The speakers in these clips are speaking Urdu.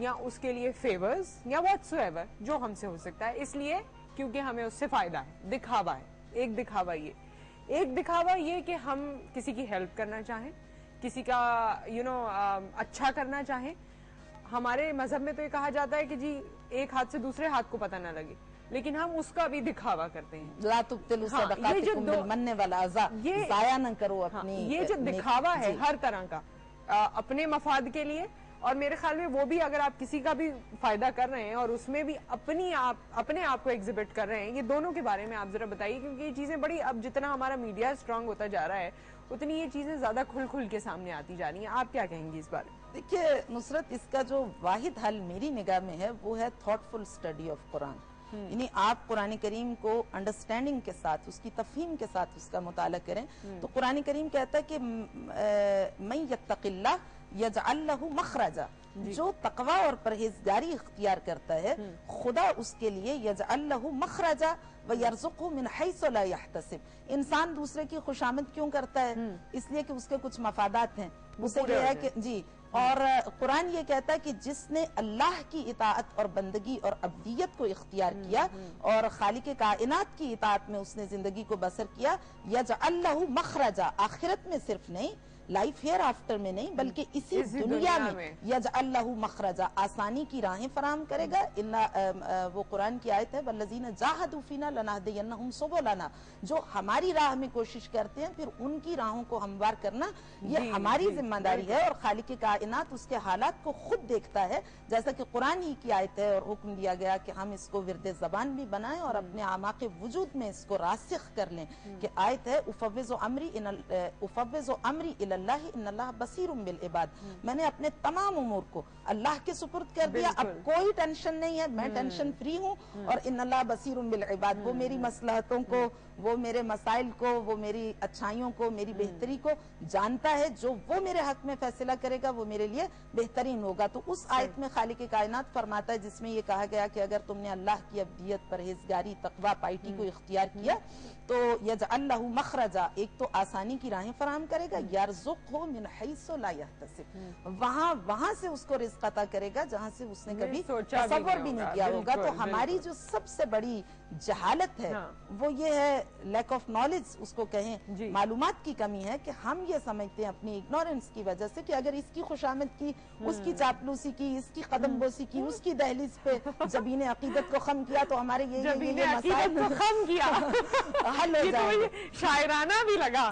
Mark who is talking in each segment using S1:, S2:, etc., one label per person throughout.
S1: یا اس کے لیے فیورز یا واٹس ایور جو ہم سے ہو سکتا ہے، اس لیے کیونکہ ہمیں اس سے فائدہ ہے. دکھاوا ہے، ایک دکھاوا یہ کہ ہم کسی کی ہیلپ کرنا چاہیں، کسی کا اچھا کرنا چاہیں. ہمارے مذہب میں تو یہ کہا جاتا ہے کہ جی ایک ہاتھ سے دوسرے ہاتھ کو پتہ نہ لگے، لیکن ہم اس کا بھی دکھاوا کرتے ہیں.
S2: لا تبطلوا صدقاتکم بالمن والاذى، ضائع نہ کرو اپنی.
S1: یہ جو دکھاوا ہے ہر طرح کا اپنے مفاد کے لیے، اور میرے خیال میں وہ بھی اگر آپ کسی کا بھی فائدہ کر رہے ہیں اور اس میں بھی اپنے آپ کو ایگزیبٹ کر رہے ہیں، یہ دونوں کے بارے میں آپ ذرا بتائیے، کیونکہ یہ چیزیں بڑی، اب جتنا ہمارا میڈیا اسٹرانگ ہوتا جا رہا ہے اتنی یہ چیزیں زیادہ کھل کے سامنے آتی جا رہی ہیں. آپ کیا کہیں گی اس بارے میں؟
S2: دیکھیے نصرت، اس کا جو واحد حل میری نگاہ میں ہے وہ ہے تھاٹ فل اسٹڈی آف قرآن. یعنی آپ قرآن کریم کو انڈرسٹینڈنگ کے ساتھ، اس کی تفہیم کے ساتھ اس کا مطالعہ کریں. تو قرآن کریم کہتا ہے کہ من یتق اللہ یجعل لہ مخرجا، جو تقوی اور پرہیزگاری اختیار کرتا ہے خدا اس کے لیے یجعل لہ مخرجا ویرزقہ من حیث لا یحتسب. انسان دوسرے کی خوشامد کیوں کرتا ہے؟ اس لیے کہ اس کے کچھ مفادات ہیں. اسے یہ ہے کہ جی، اور قرآن یہ کہتا ہے کہ جس نے اللہ کی اطاعت اور بندگی اور عبدیت کو اختیار کیا اور خالق کائنات کی اطاعت میں اس نے زندگی کو بسر کیا، یجعل لہ مخرجا، آخرت میں صرف نہیں، لائف ہیئر آفٹر میں نہیں، بلکہ اسی دنیا میں یجعل لہ مخرجا، آسانی کی راہیں فراہم کرے گا. وہ قرآن کی آیت ہے والذین جاہدوا فینا لنہدینہم سبلنا، جو ہماری راہ میں کوشش کرتے ہیں پھر ان کی راہوں کو ہموار کرنا یہ ہماری ذمہ داری ہے. اور خالق کائنات اس کے حالات کو خود دیکھتا ہے، جیسا کہ قرآن ہی کی آیت ہے، اور حکم دیا گیا کہ ہم اس کو ورد زبان بھی بنائیں اور اپنے اعماق وجود میں اس کو راسخ کر لیں. کہ آیت ہے افوض امری الی اللہ ان اللہ بصیر بالعباد، میں نے اپنے تمام امور کو اللہ کے سپرد کر دیا، اب کوئی ٹینشن نہیں ہے، میں ٹینشن فری ہوں. اور ان اللہ بصیر بالعباد، وہ میری مصلحتوں کو، وہ میرے مسائل کو، وہ میری اچھائیوں کو، میری بہتری کو جانتا ہے. جو وہ میرے حق میں فیصلہ کرے گا وہ میرے لیے بہترین ہوگا. تو اس آیت میں خالق کائنات فرماتا ہے جس میں یہ کہا گیا کہ اگر تم نے اللہ کی عبدیت، پرہیزگاری، تقوی، پائٹی کو اختیار کیا تو یجعل لہ مخرجا، ایک تو آسانی کی راہیں فراہم کرے گا، یرزقہ من حیث لا یحتسب، وہاں سے اس کو رزق عطا کرے گا جہاں سے اس نے کبھی تصور بھی نہیں کیا ہوگا. تو ہماری جو سب سے بڑی جہالت ہے وہ یہ ہے، لیک آف نالج اس کو کہیں، معلومات کی کمی ہے، کہ ہم یہ سمجھتے ہیں اپنی اگنورنس کی وجہ سے کہ اگر اس کی خوشامد کی، اس کی چاپلوسی کی، اس کی قدم بوسی کی، اس کی دہلیز پہ جبین عقیدت کو خم کیا تو ہمارے یہ مسائل کو خم کیا حل ہو جائیں گے.
S1: شاعرانہ بھی لگا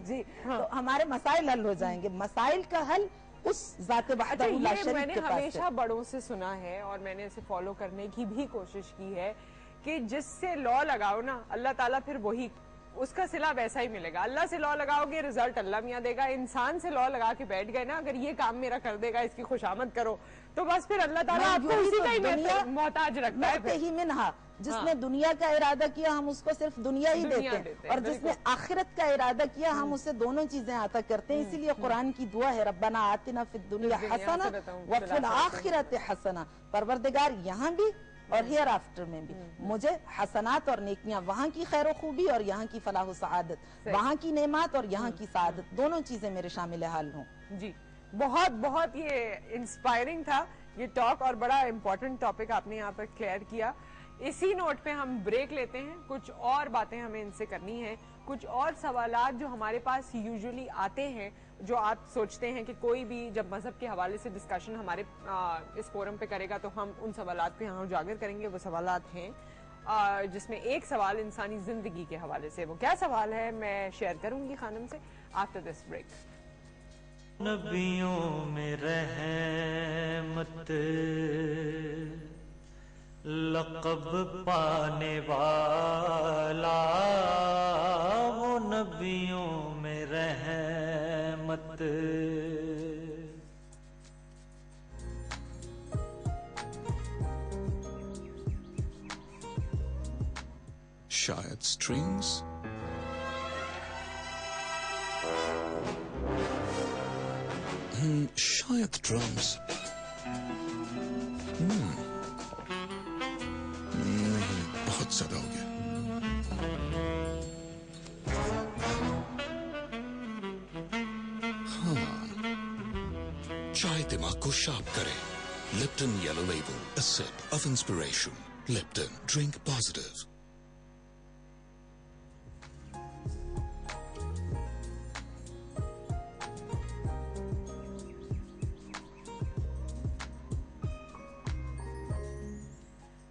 S2: جی، تو ہمارے مسائل حل ہو جائیں گے. مسائل کا حل اس ذات وحدہ لا شریک کے پاس ہے.
S1: میں نے ہمیشہ بڑوں سے سنا ہے اور میں نے اسے فالو کرنے کی بھی کوشش کی ہے کہ جس سے لا لگاؤ نا اللہ تعالیٰ پھر وہی اس کا صلہ ویسا ہی ملے گا. اللہ سے لا لگاؤ گے رزلٹ اللہ میاں دے گا. انسان سے لا لگا کے بیٹھ گئے نا، اگر یہ کام میرا کر دے گا، اس کی خوشامد کرو، تو بس پھر اللہ تعالیٰ آپ کو اسی کا ہی محتاج رکھتا ہے.
S2: ہی منہا، جس نے دنیا کا ارادہ کیا ہم اس کو صرف دنیا ہی دیتے ہیں، اور جس نے آخرت کا ارادہ کیا ہم اسے دونوں چیزیں عطا کرتے ہیں. اسی لیے قرآن کی دعا ہے ربنا آتنا فی الدنیا حسنہ وفی الآخرۃ حسنہ، پروردگار یہاں بھی اور ہیئر آفٹر میں بھی مجھے حسنات اور نیکیاں، وہاں کی خیر و خوبی اور یہاں کی فلاح و سعادت، وہاں کی نعمات اور یہاں کی سعادت، دونوں چیزیں میرے شامل حال ہوں.
S1: جی، بہت یہ انسپائرنگ تھا یہ ٹاک، اور بڑا امپورٹنٹ ٹاپک آپ نے یہاں پر کلیئر کیا. اسی نوٹ پہ ہم بریک لیتے ہیں. کچھ اور باتیں ہمیں ان سے کرنی ہیں، کچھ اور سوالات جو ہمارے پاس یوزلی آتے ہیں، جو آپ سوچتے ہیں کہ کوئی بھی جب مذہب کے حوالے سے ڈسکشن ہمارے اس فورم پہ کرے گا تو ہم ان سوالات کو یہاں اجاگر کریں گے. وہ سوالات ہیں جس میں ایک سوال انسانی زندگی کے حوالے سے. وہ کیا سوال ہے میں شیئر کروں گی خانم سے آفٹر دس بریک.
S3: نبیوں میں رحمت لقب پانے والا، وہ نبیوں میں رحمت.
S4: شاید سٹرنگز، شاید ڈرمز، نہیں بہت زیادہ ہو گیا. ہاں، چائے دماغ کو شارپ کرے، Lipton Yellow Label, a sip of inspiration. Lipton, drink positive.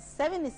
S2: 7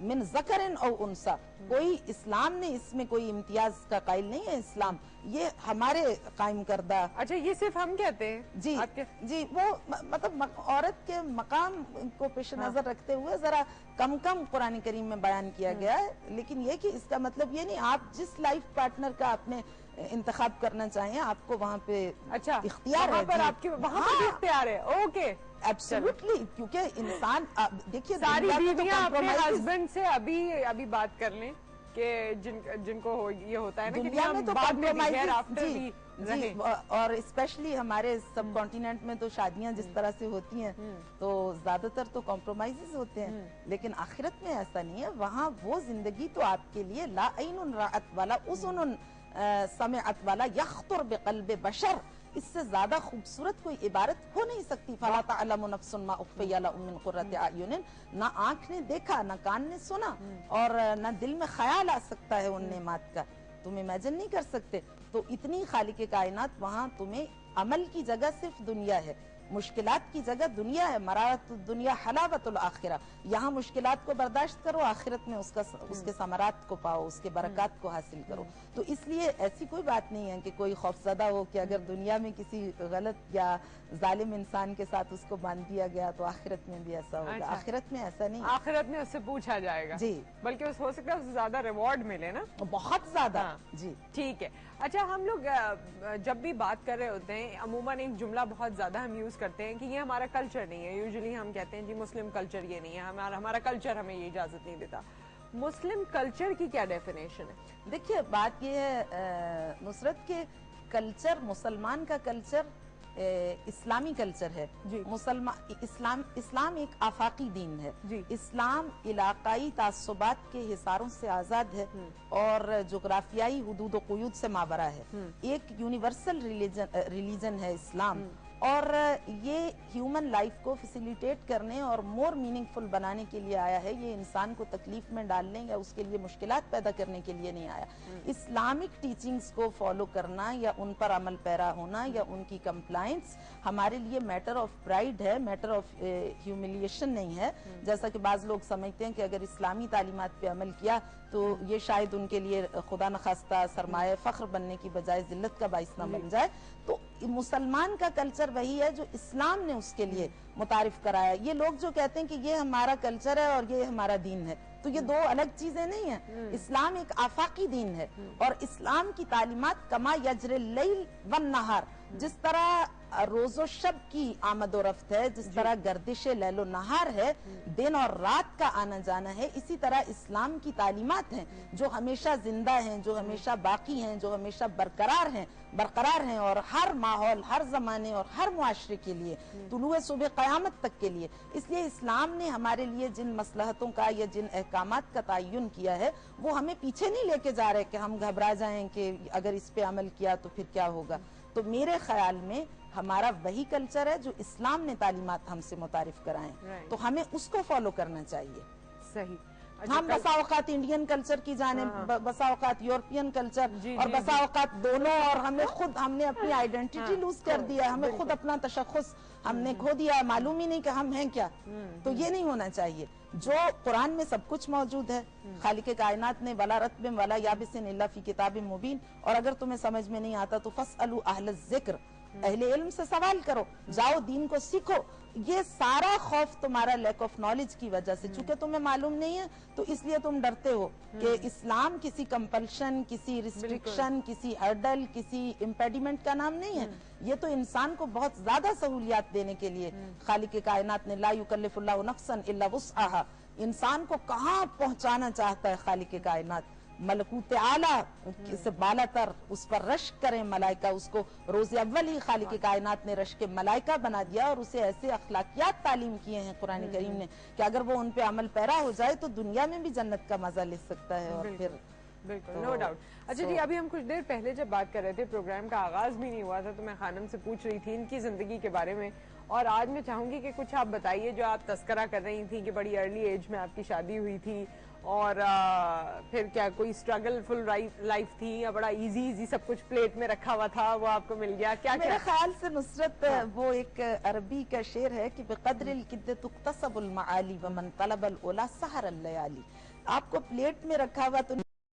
S2: من ذکرن او انسا. کوئی اسلام نے اس میں کوئی امتیاز کا قائل نہیں ہے. اسلام یہ ہمارے قائم کردہ.
S1: اچھا یہ صرف ہم کہتے ہیں؟
S2: جی جی وہ مطلب عورت کے مقام کو پیش نظر رکھتے ہوئے ذرا کم قرآن کریم میں بیان کیا گیا ہے. لیکن یہ کہ اس کا مطلب یہ نہیں آپ جس لائف پارٹنر کا اپنے انتخاب کرنا چاہیں آپ کو وہاں پہ اختیار ہے.
S1: وہاں پر آپ کی وہاں پر اختیار ہے. Okay
S2: absolutely. کیونکہ انسان دیکھیے
S1: ساری بیویاں اپنے ہسبینڈ سے ابھی بات کر لیں کہ جن کو یہ ہوتا ہے نا
S2: دنیا میں تو
S1: کمپرومائز.
S2: جی اور اسپیشلی ہمارے سب کانٹیننٹ میں تو شادیاں جس طرح سے ہوتی ہیں تو زیادہ تر تو کمپرومائزز ہوتے ہیں. لیکن آخرت میں ایسا نہیں ہے. وہاں وہ زندگی تو آپ کے لیے لا عین رأت والا اذن سمعت والا یخطر بقلب بشر اس سے زیادہ خوبصورت کوئی عبارت ہو نہیں سکتی. فلا تعلم نفس ما اخفی لهم من قرۃ اعین. نہ آنکھ نے دیکھا نہ کان نے سنا اور نہ دل میں خیال آ سکتا ہے ان نعمات کا. تم امیجن نہیں کر سکتے. تو اتنی خالق کائنات وہاں تمہیں عمل کی جگہ صرف دنیا ہے, مشکلات کی جگہ دنیا ہے. مرارت الدنیا حلاوت الآخرہ. یہاں مشکلات کو برداشت کرو, آخرت میں اس کے ثمرات کو پاؤ, اس کے برکات کو حاصل کرو. تو اس لیے ایسی کوئی بات نہیں ہے کہ کوئی خوفزدہ ہو کہ اگر دنیا میں کسی غلط یا ظالم انسان کے ساتھ اس کو باندھ دیا گیا تو آخرت میں بھی ایسا ہوگا. آخرت میں ایسا نہیں.
S1: آخرت میں اس سے پوچھا جائے گا.
S2: جی
S1: بلکہ ہو سکتا ہے اس سے زیادہ ریوارڈ ملے نا,
S2: بہت زیادہ. جی
S1: ٹھیک ہے. اچھا ہم لوگ جب بھی بات کر رہے ہوتے ہیں عموماً ایک جملہ بہت زیادہ ہم یوز کرتے ہیں کہ یہ ہمارا کلچر نہیں ہے. یوزلی ہم کہتے ہیں جی مسلم کلچر یہ نہیں ہے, ہمارا کلچر ہمیں یہ اجازت نہیں دیتا. مسلم کلچر کی کیا ڈیفینیشن ہے؟
S2: دیکھیے بات یہ ہے نصرت کے کلچر, مسلمان کا کلچر اسلامی کلچر ہے. اسلام ایک آفاقی دین ہے. اسلام علاقائی تعصبات کے حصاروں سے آزاد ہے اور جغرافیائی حدود و قیود سے مابرا ہے. ایک یونیورسل ریلیجن ہے اسلام, اور یہ ہیومن لائف کو فیسیلیٹیٹ کرنے اور مور میننگ فل بنانے کے لیے آیا ہے. یہ انسان کو تکلیف میں ڈالنے یا اس کے لیے مشکلات پیدا کرنے کے لیے نہیں آیا. اسلامک ٹیچنگز کو فالو کرنا یا ان پر عمل پیرا ہونا یا ان کی کمپلائنس ہمارے لیے میٹر آف پرائیڈ ہے, میٹر آف ہیوملیشن نہیں ہے. جیسا کہ بعض لوگ سمجھتے ہیں کہ اگر اسلامی تعلیمات پہ عمل کیا تو یہ شاید ان کے لیے خدا نخواستہ سرمایہ فخر بننے کی بجائے ذلت کا باعث نہ بن جائے. تو مسلمان کا کلچر وہی ہے جو اسلام نے اس کے لیے متعارف کرایا. یہ لوگ جو کہتے ہیں کہ یہ ہمارا کلچر ہے اور یہ ہمارا دین ہے, تو یہ دو الگ چیزیں نہیں ہیں. اسلام ایک آفاقی دین ہے اور اسلام کی تعلیمات کما یجر اللیل والنہار, جس طرح روز و شب کی آمد و رفت ہے, جس طرح گردش لیل و نہار ہے, دن اور رات کا آنا جانا ہے, اسی طرح اسلام کی تعلیمات ہیں جو ہمیشہ زندہ ہیں, جو ہمیشہ باقی ہیں, جو ہمیشہ برقرار ہیں اور ہر ماحول, ہر زمانے اور ہر معاشرے کے لیے, طلوع صبح قیامت تک کے لیے. اس لیے اسلام نے ہمارے لیے جن مصلحتوں کا یا جن احکامات کا تعین کیا ہے وہ ہمیں پیچھے نہیں لے کے جا رہے کہ ہم گھبرا جائیں کہ اگر اس پہ عمل کیا تو پھر کیا ہوگا. تو میرے خیال میں ہمارا وہی کلچر ہے جو اسلام نے تعلیمات ہم سے متعارف کرائیں, تو ہمیں اس کو فالو کرنا چاہیے.
S1: صحیح.
S2: ہم بسا اوقات انڈین کلچر کی جانب, بسا اوقات یورپین کلچر اور بسا اوقات دونوں, اور ہم نے اپنی آئیڈینٹی لوز کر دیا, ہمیں خود اپنا تشخص ہم نے کھو دیا, معلوم ہی نہیں کہ ہم ہیں کیا. تو یہ نہیں ہونا چاہیے. جو قرآن میں سب کچھ موجود ہے, خالق کائنات نے ولا رتب ولا یابس الا فی کتاب مبین, اور اگر تمہیں سمجھ میں نہیں آتا تو فاسألوا اہل الذکر, اہل علم سے سوال کرو, جاؤ دین کو سیکھو. یہ سارا خوف تمہارا لیک آف نالج کی وجہ سے, چونکہ تمہیں معلوم نہیں ہے تو اس لیے تم ڈرتے ہو کہ اسلام کسی کمپلشن, کسی ریسٹرکشن, کسی ہرڈل, کسی امپیڈیمنٹ کا نام نہیں ہے. یہ تو انسان کو بہت زیادہ سہولیات دینے کے لیے خالق کائنات نے لا یکلف اللہ نفسا الا وسعها, انسان کو کہاں پہنچانا چاہتا ہے خالق کائنات. ملکوت اعلیٰ سے بالا تر, اس پر رشک کریں ملائکہ, اس کو روز اول ہی خالق کائنات نے رشک ملائکہ بنا دیا اور اسے ایسے اخلاقیات تعلیم کیے ہیں قرآن کریم نے کہ اگر وہ ان پہ عمل پیرا ہو جائے تو دنیا میں بھی جنت کا مزہ لے سکتا ہے. اور پھر
S1: بالکل نو ڈاؤٹ. اچھا جی, ابھی ہم کچھ دیر پہلے جب بات کر رہے تھے, پروگرام کا آغاز بھی نہیں ہوا تھا, تو میں خانم سے پوچھ رہی تھی ان کی زندگی کے بارے میں, اور آج میں چاہوں گی کہ کچھ آپ بتائیے. جو آپ تذکرہ کر رہی تھی کہ بڑی ارلی ایج میں آپ کی شادی ہوئی تھی, اور پھر کیا کوئی اسٹرگل فل لائف تھی یا بڑا ایزی سب کچھ پلیٹ میں رکھا ہوا تھا وہ آپ کو مل گیا؟ کیا
S2: میرے خیال سے نصرت وہ ایک عربی کا شعر ہے کہ بقدر الکد تکتسب المعالی ومن طلب الاولی سحر اللیالی. آپ کو پلیٹ میں رکھا ہوا تو